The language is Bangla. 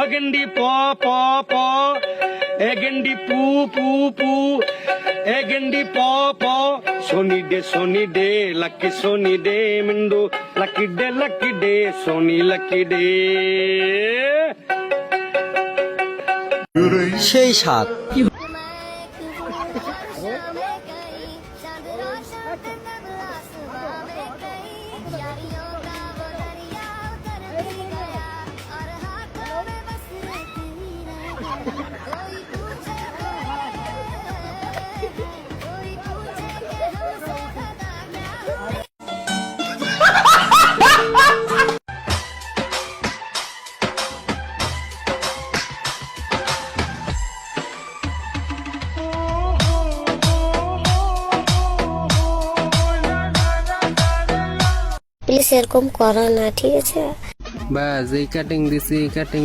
ও গেন্ডি প প প এ গেন্ডি পু পু পু এ গেন্ডি প প সোনি ডে লাকি ডে মিন্ডু lucky day sunny lucky day. সেই সাত প্লিজ এরকম করো না, ঠিক আছে? বাস এই কাটিং দিছি, কাটিং